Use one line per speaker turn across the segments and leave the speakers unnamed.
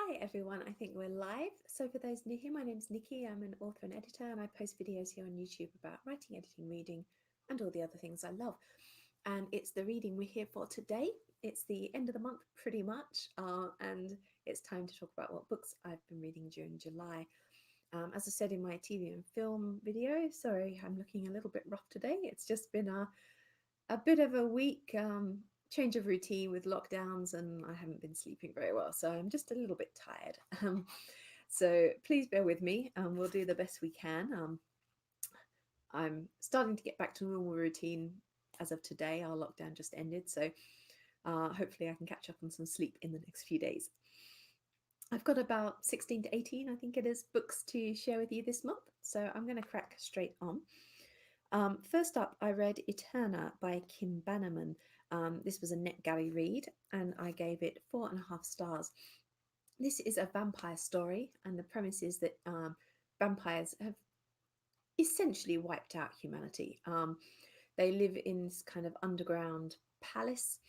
Hi everyone, I think we're live. So for those new here, my name's Nicki. I'm an author and editor and I post videos here on YouTube about writing, editing, reading and all the other things I love. And it's the reading we're here for today. It's the end of the month pretty much and it's time to talk about what books I've been reading during July. As I said in my TV and film video, sorry I'm looking a little bit rough today. It's just been a bit of a week change of routine with lockdowns and I haven't been sleeping very well, so I'm just a little bit tired. So please bear with me. We'll do the best we can. I'm starting to get back to normal routine as of today. Our lockdown just ended, so hopefully I can catch up on some sleep in the next few days. I've got about 16 to 18, I think it is, books to share with you this month, so I'm going to crack straight on. First up, I read Eterna by Kim Bannerman. This was a NetGalley read, and I gave it 4.5 stars. This is a vampire story, and the premise is that vampires have essentially wiped out humanity. They live in this kind of underground palace,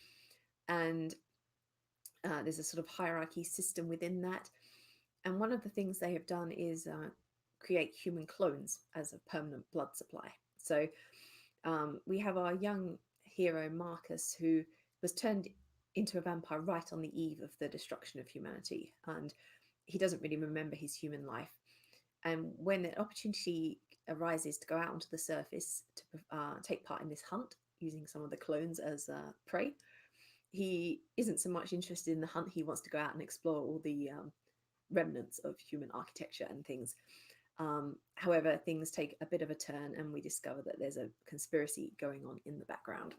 and there's a sort of hierarchy system within that. And one of the things they have done is create human clones as a permanent blood supply. So we have our young hero Marcus, who was turned into a vampire right on the eve of the destruction of humanity, and he doesn't really remember his human life. And when an opportunity arises to go out onto the surface to take part in this hunt using some of the clones as prey, he isn't so much interested in the hunt. He wants to go out and explore all the remnants of human architecture and things. However, things take a bit of a turn and we discover that there's a conspiracy going on in the background.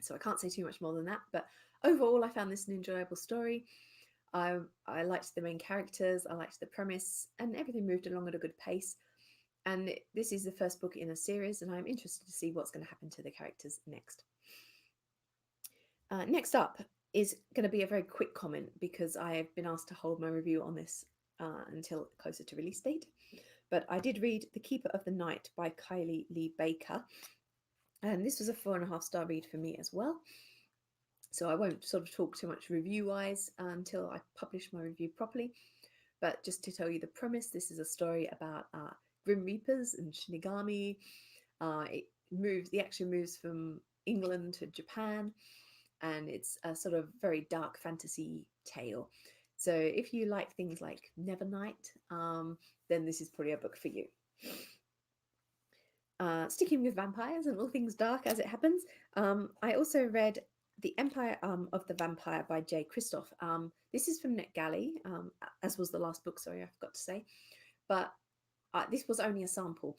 So I can't say too much more than that, but overall I found this an enjoyable story. I liked the main characters, I liked the premise, and everything moved along at a good pace. And this is the first book in a series, and I'm interested to see what's going to happen to the characters next. Next up is going to be a very quick comment because I have been asked to hold my review on this until closer to release date. But I did read The Keeper of the Night by Kylie Lee Baker, and this was a 4.5 star read for me as well. So I won't sort of talk too much review-wise until I publish my review properly. But just to tell you the premise, this is a story about Grim Reapers and Shinigami. The action moves from England to Japan, and it's a sort of very dark fantasy tale. So if you like things like Nevernight, then this is probably a book for you. Sticking with vampires and all things dark as it happens, I also read The Empire of the Vampire by J. Kristoff. This is from NetGalley, as was the last book, sorry, I forgot to say. But this was only a sample.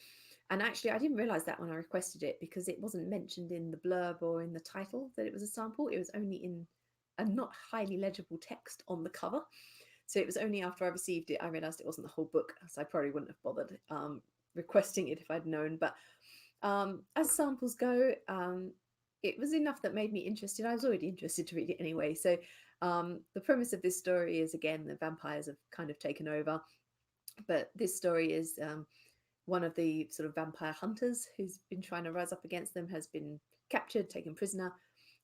And actually, I didn't realise that when I requested it because it wasn't mentioned in the blurb or in the title that it was a sample. It was only in a not highly legible text on the cover. So it was only after I received it, I realised it wasn't the whole book. So I probably wouldn't have bothered requesting it if I'd known. But as samples go, it was enough that made me interested. I was already interested to read it anyway. So the premise of this story is, again, the vampires have kind of taken over. But this story is one of the sort of vampire hunters who's been trying to rise up against them has been captured, taken prisoner,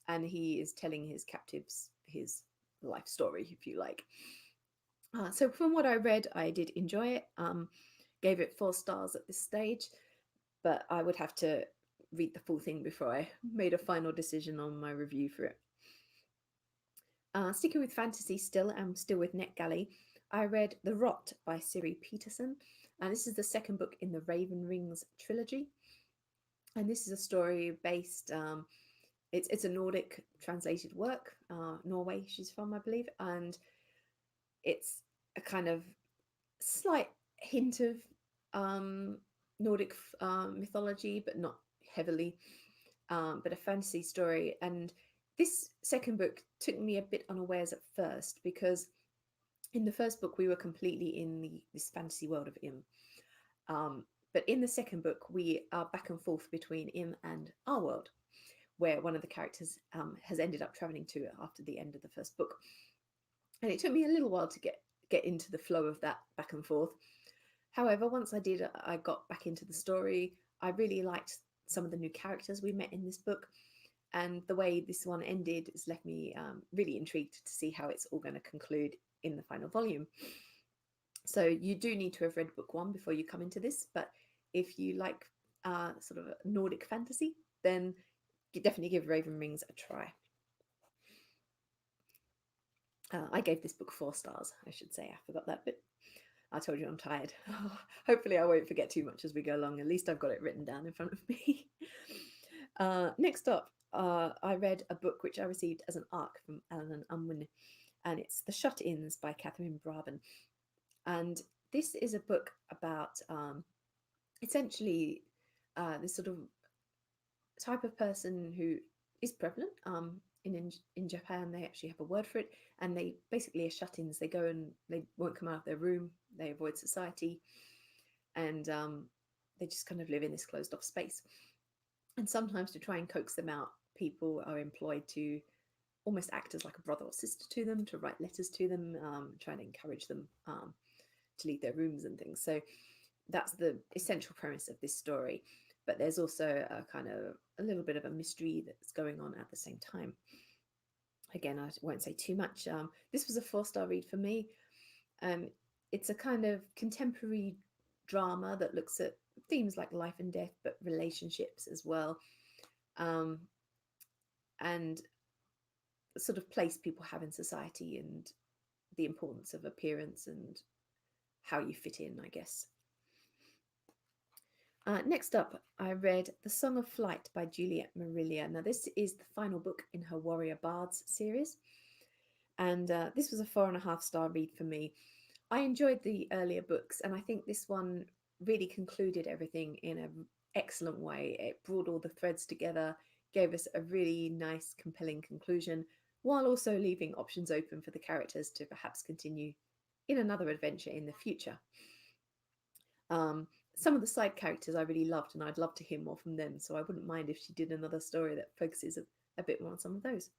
and he is telling his captives his life story, if you like. So from what I read, I did enjoy it. Gave it 4 stars at this stage, but I would have to read the full thing before I made a final decision on my review for it. Sticking with fantasy still, I'm still with NetGalley. I read The Rot by Siri Pettersen, and this is the second book in the Raven Rings trilogy. And this is a story based, it's a Nordic translated work, Norway she's from, I believe, and it's a kind of slight hint of Nordic mythology, but not heavily, but a fantasy story. And this second book took me a bit unawares at first because in the first book we were completely in this fantasy world of Im. But in the second book we are back and forth between Im and our world, where one of the characters has ended up traveling to after the end of the first book. And it took me a little while to get into the flow of that back and forth. However, once I did, I got back into the story. I really liked some of the new characters we met in this book. And the way this one ended has left me really intrigued to see how it's all going to conclude in the final volume. So you do need to have read book 1 before you come into this, but if you like sort of Nordic fantasy, then you definitely give Raven Rings a try. I gave this book 4 stars, I should say. I forgot that bit. I told you I'm tired. Hopefully I won't forget too much as we go along. At least I've got it written down in front of me. Next up, I read a book which I received as an ARC from Alan and Unwin, and it's The Shotins by Katherine Brabon. And this is a book about essentially this sort of type of person who is prevalent. In Japan, they actually have a word for it, and they basically are shut-ins. They go and they won't come out of their room. They avoid society, and they just kind of live in this closed-off space. And sometimes to try and coax them out, people are employed to almost act as like a brother or sister to them, to write letters to them, trying to encourage them to leave their rooms and things. So that's the essential premise of this story. But there's also a kind of a little bit of a mystery that's going on at the same time. Again, I won't say too much. This was a 4-star read for me. It's a kind of contemporary drama that looks at themes like life and death, but relationships as well, and the sort of place people have in society and the importance of appearance and how you fit in, I guess. Next up, I read The Song of Flight by Juliet Marillier. Now, this is the final book in her Warrior Bards series, and this was a 4.5-star read for me. I enjoyed the earlier books, and I think this one really concluded everything in an excellent way. It brought all the threads together, gave us a really nice, compelling conclusion, while also leaving options open for the characters to perhaps continue in another adventure in the future. Some of the side characters I really loved, and I'd love to hear more from them, so I wouldn't mind if she did another story that focuses a bit more on some of those.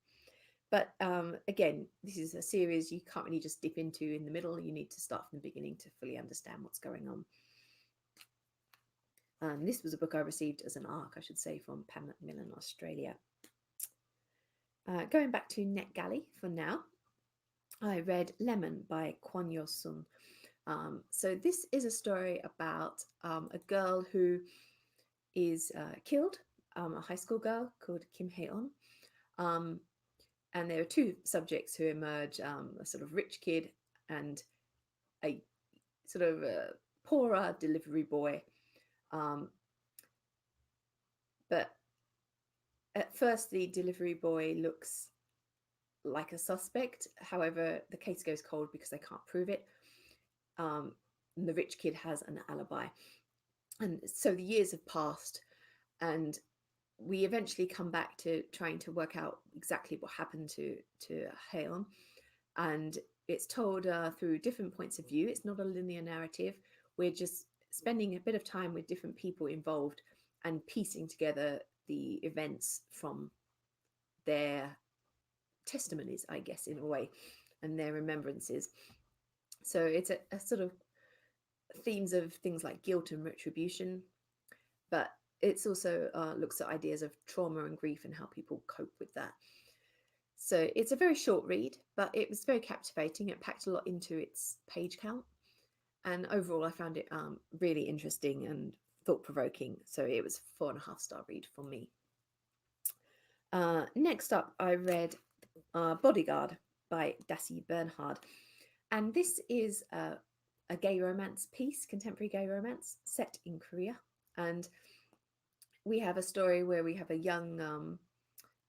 But again, this is a series you can't really just dip into in the middle. You need to start from the beginning to fully understand what's going on. This was a book I received as an ARC, I should say, from Pam Macmillan, Australia. Going back to NetGalley for now, I read Lemon by Kwon Yeon-sun. So this is a story about a girl who is killed, a high school girl called Kim Hae-on. And there are 2 subjects who emerge, a sort of rich kid and a sort of poorer delivery boy. But at first, the delivery boy looks like a suspect. However, the case goes cold because they can't prove it. The rich kid has an alibi. And so the years have passed, and we eventually come back to trying to work out exactly what happened to Haeon. And it's told through different points of view. It's not a linear narrative. We're just spending a bit of time with different people involved and piecing together the events from their testimonies, I guess, in a way, and their remembrances. So it's a sort of themes of things like guilt and retribution, but it's also looks at ideas of trauma and grief and how people cope with that. So it's a very short read, but it was very captivating. It packed a lot into its page count, and overall I found it really interesting and thought-provoking. So it was a 4.5-star read for me. Next up, I read Bodyguard by Dassy Bernhard, and this is a gay romance piece, contemporary gay romance set in Korea. And we have a story where we have a young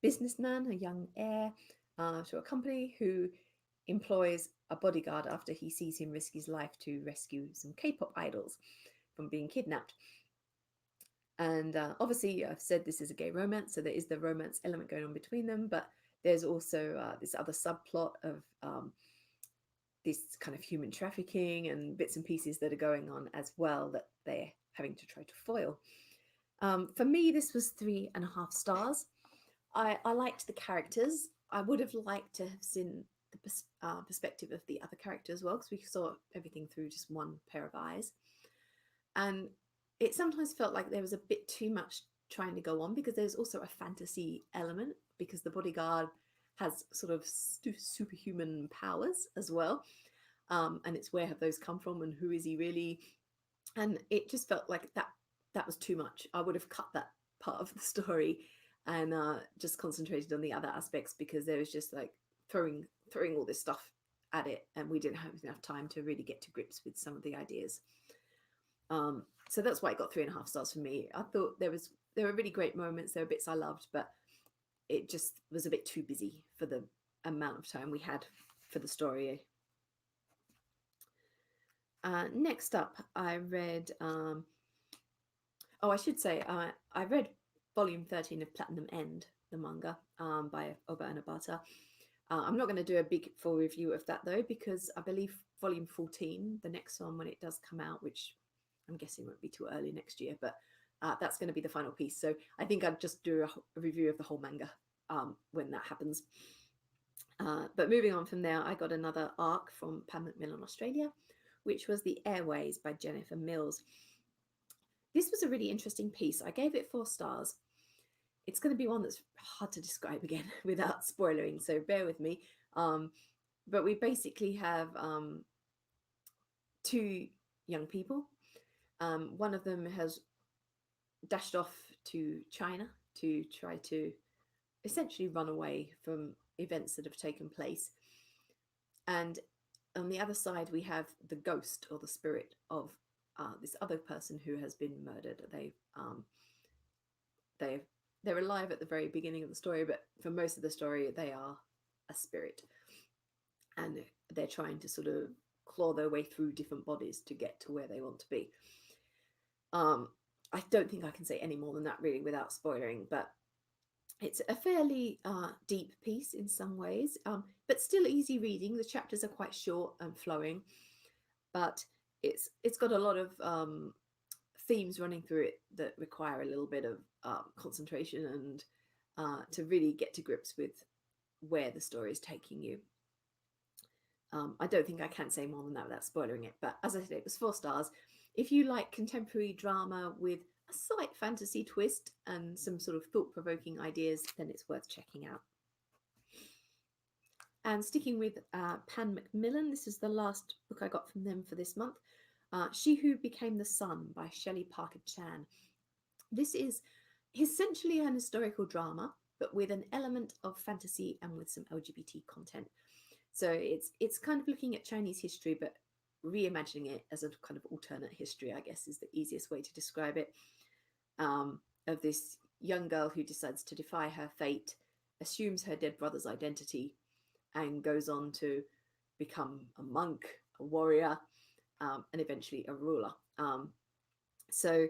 businessman, a young heir to a company, who employs a bodyguard after he sees him risk his life to rescue some K-pop idols from being kidnapped. And obviously, I've said this is a gay romance, so there is the romance element going on between them, but there's also this other subplot of this kind of human trafficking and bits and pieces that are going on as well that they're having to try to foil. For me, this was 3.5 stars. I liked the characters. I would have liked to have seen the perspective of the other character as well, because we saw everything through just one pair of eyes. And it sometimes felt like there was a bit too much trying to go on, because there's also a fantasy element, because the bodyguard has sort of superhuman powers as well. And it's where have those come from and who is he really? And it just felt like that was too much. I would have cut that part of the story and just concentrated on the other aspects, because there was just like throwing all this stuff at it, and we didn't have enough time to really get to grips with some of the ideas. So that's why it got 3.5 stars for me. I thought there were really great moments. There were bits I loved, but it just was a bit too busy for the amount of time we had for the story. Next up, I read. I should say I read volume 13 of Platinum End, the manga by Oba Anabata. I'm not going to do a big full review of that though, because I believe volume 14, the next one when it does come out, which I'm guessing won't be too early next year, but that's going to be the final piece. So I think I'd just do a review of the whole manga when that happens. But moving on from there, I got another arc from Pan Macmillan Australia, which was The Airways by Jennifer Mills. This was a really interesting piece. I gave it 4 stars. It's going to be one that's hard to describe again without spoiling, so bear with me. But we basically have 2 young people. One of them has dashed off to China to try to essentially run away from events that have taken place. And on the other side, we have the ghost or the spirit of this other person who has been murdered. They're alive at the very beginning of the story, but for most of the story, they are a spirit. And they're trying to sort of claw their way through different bodies to get to where they want to be. I don't think I can say any more than that really without spoiling, but it's a fairly deep piece in some ways, but still easy reading. The chapters are quite short and flowing, but it's got a lot of themes running through it that require a little bit of concentration and to really get to grips with where the story is taking you. I don't think I can say more than that without spoiling it, but as I said, it was 4 stars. If you like contemporary drama with a slight fantasy twist and some sort of thought-provoking ideas, then it's worth checking out. And sticking with Pan Macmillan, this is the last book I got from them for this month. She Who Became the Sun by Shelley Parker Chan. This is essentially an historical drama, but with an element of fantasy and with some LGBT content. So it's kind of looking at Chinese history, but reimagining it as a kind of alternate history, I guess, is the easiest way to describe it. Of this young girl who decides to defy her fate, assumes her dead brother's identity, and goes on to become a monk, a warrior, and eventually a ruler. So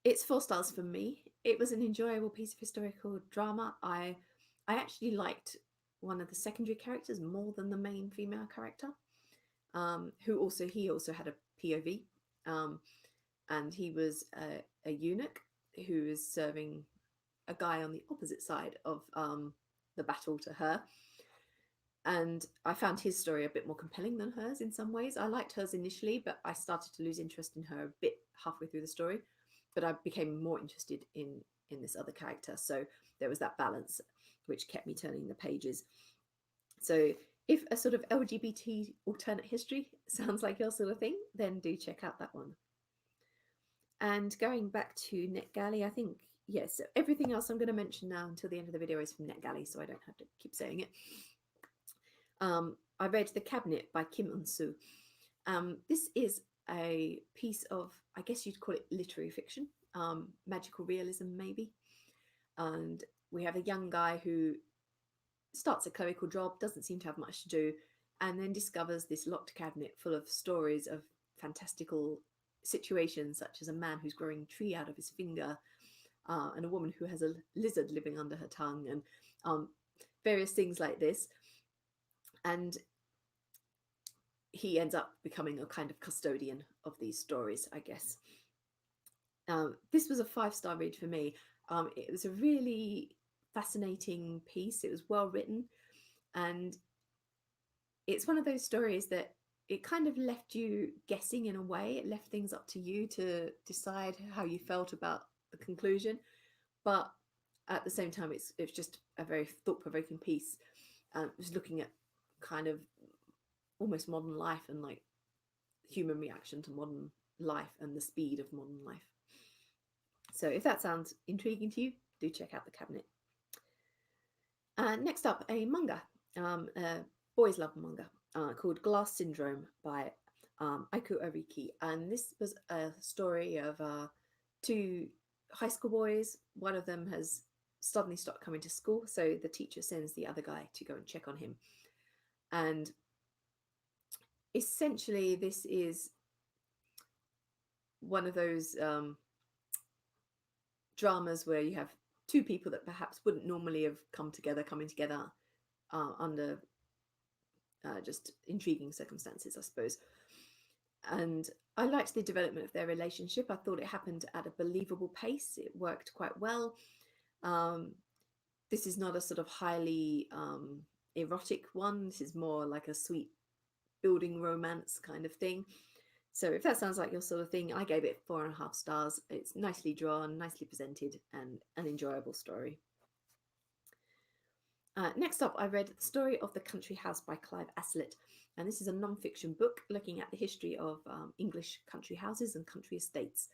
it's 4 stars for me. It was an enjoyable piece of historical drama. I actually liked one of the secondary characters more than the main female character, he also had a POV, and he was a eunuch who was serving a guy on the opposite side of the battle to her. And I found his story a bit more compelling than hers in some ways. I liked hers initially, but I started to lose interest in her a bit halfway through the story. But I became more interested in this other character. So there was that balance which kept me turning the pages. So if a sort of LGBT alternate history sounds like your sort of thing, then do check out that one. And going back to NetGalley, I think, yes, so everything else I'm going to mention now until the end of the video is from NetGalley, so I don't have to keep saying it. I read The Cabinet by Kim Un-soo. This is a piece of, I guess you'd call it literary fiction, magical realism maybe. And we have a young guy who starts a clerical job, doesn't seem to have much to do, and then discovers this locked cabinet full of stories of fantastical situations, such as a man who's growing a tree out of his finger, and a woman who has a lizard living under her tongue, and various things like this. And he ends up becoming a kind of custodian of these stories, I guess. This was a 5-star read for me. It was a really fascinating piece. It was well written, and it's one of those stories that it kind of left you guessing in a way. It left things up to you to decide how you felt about the conclusion, but at the same time, it's just a very thought-provoking piece. Just looking at kind of almost modern life and like human reaction to modern life and the speed of modern life. So if that sounds intriguing to you, do check out the cabinet. Next up, a manga, a boys love manga called Glass Syndrome by Eiko Ariki. And this was a story of two high school boys. One of them has suddenly stopped coming to school, so the teacher sends the other guy to go and check on him. And essentially, this is one of those dramas where you have two people that perhaps wouldn't normally have coming together under just intriguing circumstances, I suppose. And I liked the development of their relationship. I thought it happened at a believable pace. It worked quite well. This is not a sort of highly erotic one. This is more like a sweet building romance kind of thing. So if that sounds like your sort of thing, I gave it 4.5 stars. It's nicely drawn, nicely presented, and an enjoyable story. Next up, I read The Story of the Country House by Clive Aslet. And this is a non-fiction book looking at the history of English country houses and country estates.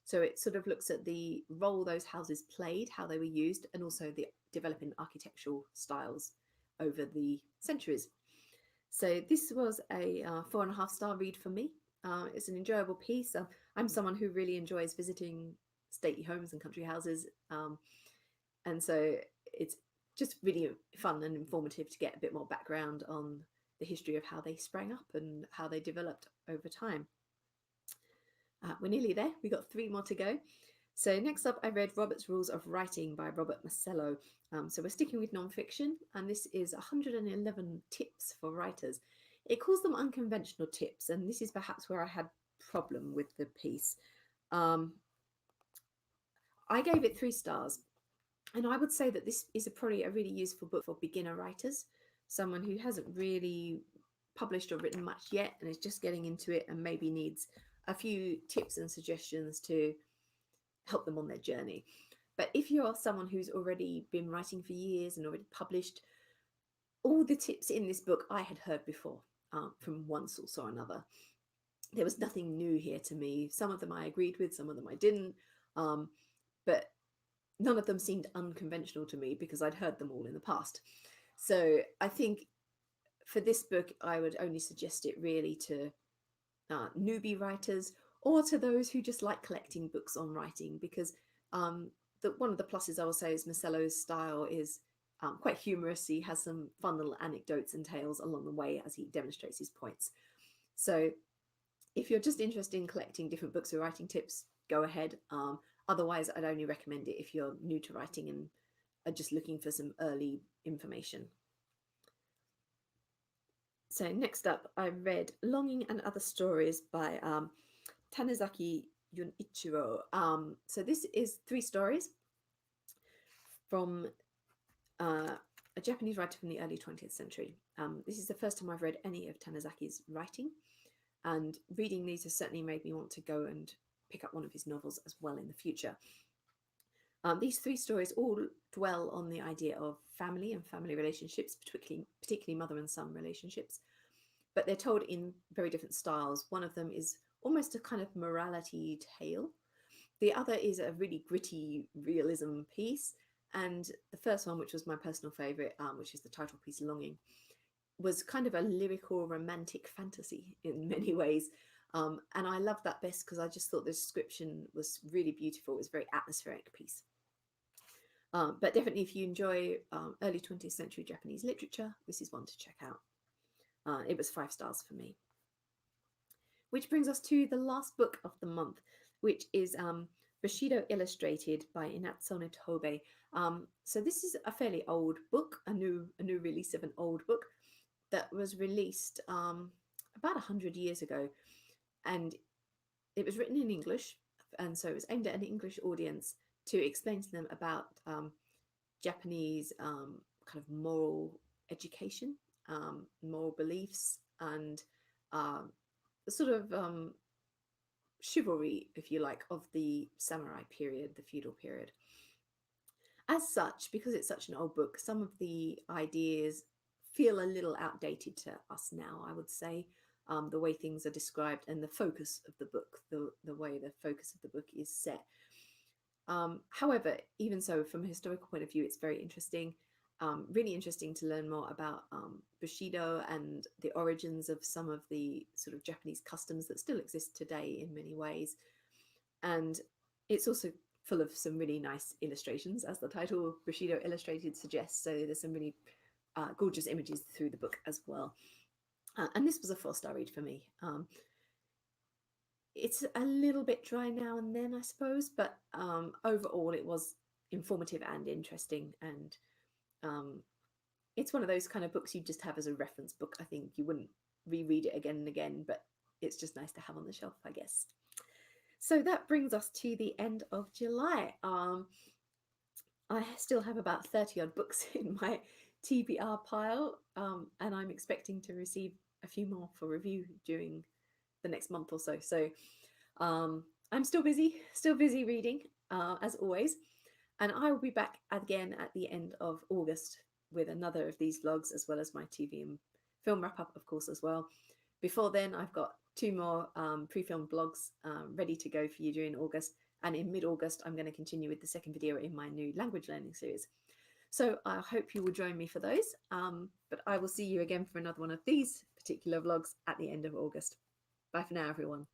So it sort of looks at the role those houses played, how they were used, and also the developing architectural styles over the centuries. So this was a 4.5 star read for me. It's an enjoyable piece. I'm someone who really enjoys visiting stately homes and country houses. And so it's just really fun and informative to get a bit more background on the history of how they sprang up and how they developed over time. We're nearly there. We got 3 more to go. So next up, I read Robert's Rules of Writing by Robert Masello. So we're sticking with non-fiction, and this is 111 tips for writers. It calls them unconventional tips, and this is perhaps where I had problem with the piece. I gave it 3 stars, and I would say that this is probably a really useful book for beginner writers, someone who hasn't really published or written much yet and is just getting into it and maybe needs a few tips and suggestions to help them on their journey. But if you're someone who's already been writing for years and already published, all the tips in this book I had heard before from one source or another. There was nothing new here to me. Some of them I agreed with, some of them I didn't. But none of them seemed unconventional to me because I'd heard them all in the past. So I think for this book, I would only suggest it really to newbie writers or to those who just like collecting books on writing, because one of the pluses I will say is Masello's style is quite humorous. He has some fun little anecdotes and tales along the way as he demonstrates his points. So if you're just interested in collecting different books or writing tips, go ahead. Otherwise, I'd only recommend it if you're new to writing and are just looking for some early information. So next up, I read Longing and Other Stories by Tanizaki Junínchirou. So this is 3 stories from a Japanese writer from the early 20th century. This is the first time I've read any of Tanizaki's writing, and reading these has certainly made me want to go and pick up one of his novels as well in the future. These 3 stories all dwell on the idea of family and family relationships, particularly mother and son relationships, but they're told in very different styles. One of them is almost a kind of morality tale. The other is a really gritty realism piece. And the first one, which was my personal favourite, which is the title piece Longing, was kind of a lyrical romantic fantasy in many ways. And I loved that best because I just thought the description was really beautiful. It was a very atmospheric piece. But definitely if you enjoy early 20th century Japanese literature, this is one to check out. It was 5 stars for me. Which brings us to the last book of the month, which is Bushido Illustrated by Inazo Nitobe. So this is a fairly old book, a new release of an old book that was released about 100 years ago. And it was written in English, and so it was aimed at an English audience to explain to them about Japanese kind of moral education, moral beliefs, and the sort of chivalry, if you like, of the samurai period, the feudal period. As such, because it's such an old book, some of the ideas feel a little outdated to us now, I would say. The way things are described and the focus of the book, the way the focus of the book is set. However, even so, from a historical point of view, it's very interesting. Really interesting to learn more about Bushido and the origins of some of the sort of Japanese customs that still exist today in many ways. And it's also full of some really nice illustrations, as the title Bushido Illustrated suggests. So there's some really gorgeous images through the book as well. And this was a 4-star read for me. It's a little bit dry now and then, I suppose, but overall it was informative and interesting. And it's one of those kind of books you just have as a reference book. I think you wouldn't reread it again and again, but it's just nice to have on the shelf, I guess. So that brings us to the end of July. I still have about 30 odd books in my TBR pile, and I'm expecting to receive a few more for review during the next month or so. So I'm still busy reading, as always. And I will be back again at the end of August with another of these vlogs, as well as my TV and film wrap up, of course, as well. Before then, I've got 2 more pre-filmed vlogs ready to go for you during August. And in mid-August, I'm going to continue with the second video in my new language learning series. So I hope you will join me for those. But I will see you again for another one of these particular vlogs at the end of August. Bye for now, everyone.